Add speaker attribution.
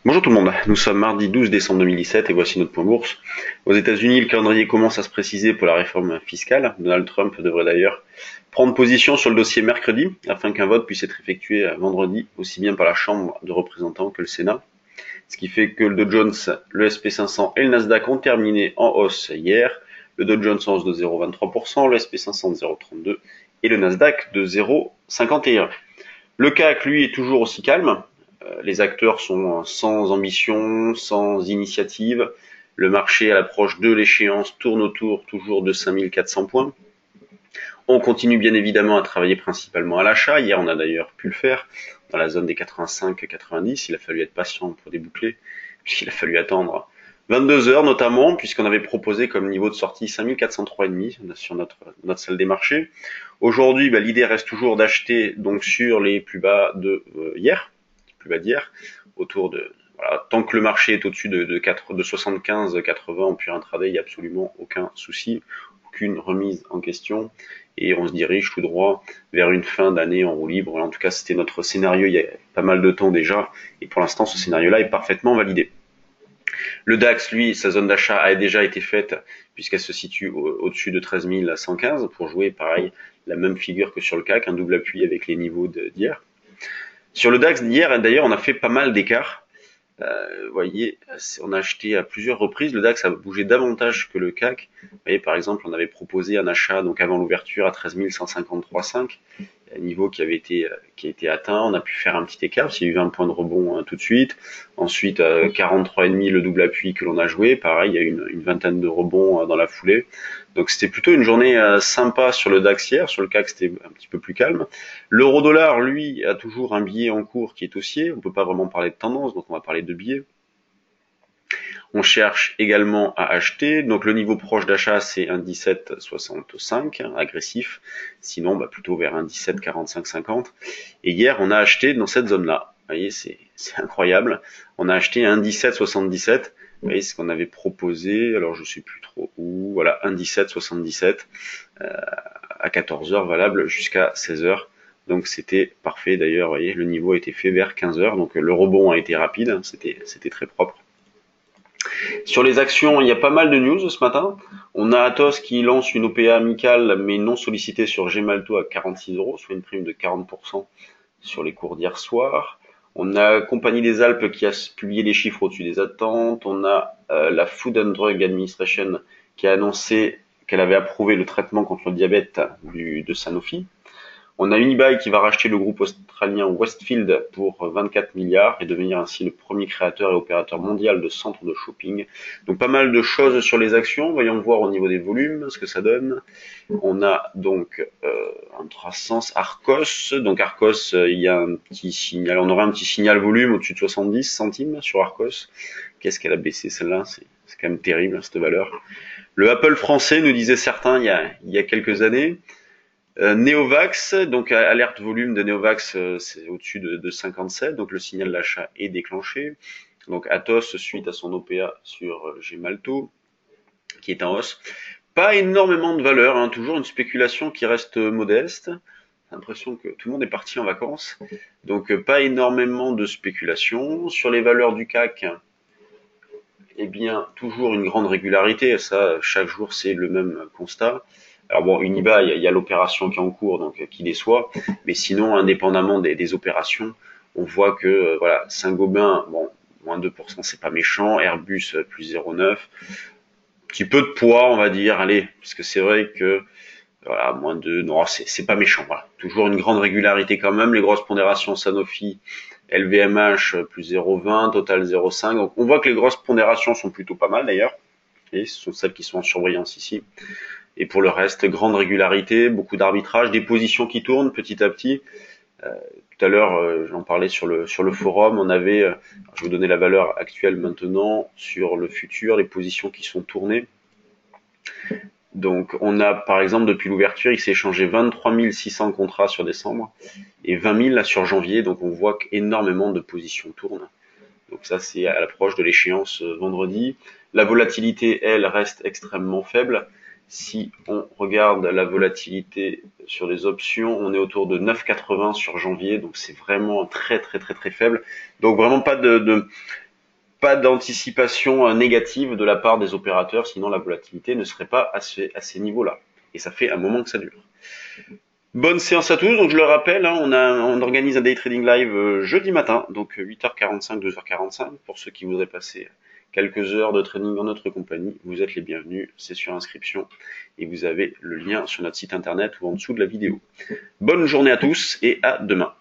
Speaker 1: Bonjour tout le monde, nous sommes mardi 12 décembre 2017 et voici notre point bourse. Aux États-Unis, le calendrier commence à se préciser pour la réforme fiscale. Donald Trump devrait d'ailleurs prendre position sur le dossier mercredi afin qu'un vote puisse être effectué vendredi, aussi bien par la Chambre de représentants que le Sénat. Ce qui fait que le Dow Jones, le SP500 et le Nasdaq ont terminé en hausse hier. Le Dow Jones en hausse de 0,23%, le SP500 de 0,32% et le Nasdaq de 0,51%. Le CAC, lui, est toujours aussi calme. Les acteurs sont sans ambition, sans initiative. Le marché, à l'approche de l'échéance, tourne autour toujours de 5400 points. On continue bien évidemment à travailler principalement à l'achat. Hier, on a d'ailleurs pu le faire dans la zone des 85-90. Il a fallu être patient pour déboucler, puisqu'il a fallu attendre 22 heures notamment, puisqu'on avait proposé comme niveau de sortie 5403,5 sur notre salle des marchés. Aujourd'hui, l'idée reste toujours d'acheter donc sur les plus bas de hier, d'hier, autour de tant que le marché est au-dessus de 75-80 en pur intraday, il n'y a absolument aucun souci, aucune remise en question, et on se dirige tout droit vers une fin d'année en roue libre. En tout cas, c'était notre scénario il y a pas mal de temps déjà, et pour l'instant, ce scénario-là est parfaitement validé. Le DAX, lui, sa zone d'achat a déjà été faite puisqu'elle se situe au-dessus de 13 115 pour jouer, pareil, la même figure que sur le CAC, un double appui avec les niveaux d'hier. Sur le DAX d'hier, d'ailleurs, on a fait pas mal d'écarts. Vous voyez, on a acheté à plusieurs reprises. Le DAX a bougé davantage que le CAC. Vous voyez, par exemple, on avait proposé un achat donc avant l'ouverture à 13 153,5, un niveau qui a été atteint. On a pu faire un petit écart, il y a eu un point de rebond tout de suite. Ensuite, 43,5 le double appui que l'on a joué. Pareil, il y a eu une vingtaine de rebonds dans la foulée. Donc c'était plutôt une journée sympa sur le DAX hier. Sur le CAC, c'était un petit peu plus calme. L'euro-dollar, lui, a toujours un biais en cours qui est haussier. On peut pas vraiment parler de tendance, donc on va parler de biais. On cherche également à acheter. Donc le niveau proche d'achat, c'est un 17,65, agressif. Sinon, plutôt vers un 17,45-50. Et hier, on a acheté dans cette zone-là. Vous voyez, c'est incroyable. On a acheté un 17,77. Vous voyez ce qu'on avait proposé. Alors, je sais plus trop où. Voilà, un 17,77 à 14 heures, valable jusqu'à 16 heures. Donc c'était parfait. D'ailleurs, vous voyez, le niveau a été fait vers 15 heures. Donc le rebond a été rapide. C'était très propre. Sur les actions, il y a pas mal de news ce matin. On a Atos qui lance une OPA amicale mais non sollicitée sur Gemalto à 46 €, soit une prime de 40% sur les cours d'hier soir. On a Compagnie des Alpes qui a publié les chiffres au-dessus des attentes. On a la Food and Drug Administration qui a annoncé qu'elle avait approuvé le traitement contre le diabète de Sanofi. On a Unibail qui va racheter le groupe australien Westfield pour 24 milliards et devenir ainsi le premier créateur et opérateur mondial de centres de shopping. Donc pas mal de choses sur les actions. Voyons voir au niveau des volumes ce que ça donne. On a donc un traçance Arcos. Donc Arcos, il y a un petit signal. On aura un petit signal volume au-dessus de 70 centimes sur Arcos. Qu'est-ce qu'elle a baissé celle-là? C'est quand même terrible cette valeur. Le Apple français, nous disaient certains il y a quelques années. Neovax, donc alerte volume de Neovax, c'est au-dessus de 57, donc le signal d'achat est déclenché. Donc Atos suite à son OPA sur Gemalto, qui est en hausse. Pas énormément de valeur, hein, toujours une spéculation qui reste modeste. J'ai l'impression que tout le monde est parti en vacances, donc pas énormément de spéculation. Sur les valeurs du CAC, eh bien toujours une grande régularité, ça chaque jour c'est le même constat. Alors bon, Unibail, il y a l'opération qui est en cours, donc qui déçoit, mais sinon, indépendamment des opérations, on voit que voilà, Saint-Gobain, bon, moins 2%, c'est pas méchant, Airbus plus 0,9, petit peu de poids, on va dire, allez, parce que c'est vrai que voilà, moins 2, non, c'est pas méchant, voilà. Toujours une grande régularité quand même, les grosses pondérations Sanofi, LVMH plus 0,20, Total 0,5, donc on voit que les grosses pondérations sont plutôt pas mal d'ailleurs, et ce sont celles qui sont en surbrillance ici. Et pour le reste, grande régularité, beaucoup d'arbitrage, des positions qui tournent petit à petit. Tout à l'heure, j'en parlais sur le forum, on avait, je vais vous donner la valeur actuelle maintenant, sur le futur, les positions qui sont tournées. Donc on a par exemple depuis l'ouverture, il s'est échangé 23 600 contrats sur décembre et 20 000 là sur janvier, donc on voit qu'énormément de positions tournent. Donc ça c'est à l'approche de l'échéance vendredi. La volatilité, elle, reste extrêmement faible. Si on regarde la volatilité sur les options, on est autour de 9,80 sur janvier, donc c'est vraiment très très très très faible. Donc vraiment pas pas d'anticipation négative de la part des opérateurs, sinon la volatilité ne serait pas à ces niveaux-là. Et ça fait un moment que ça dure. Bonne séance à tous. Donc je le rappelle, hein, on organise un day trading live jeudi matin, donc 8h45, 12h45. Pour ceux qui voudraient passer quelques heures de trading en notre compagnie, vous êtes les bienvenus. C'est sur inscription et vous avez le lien sur notre site internet ou en dessous de la vidéo. Bonne journée à tous et à demain.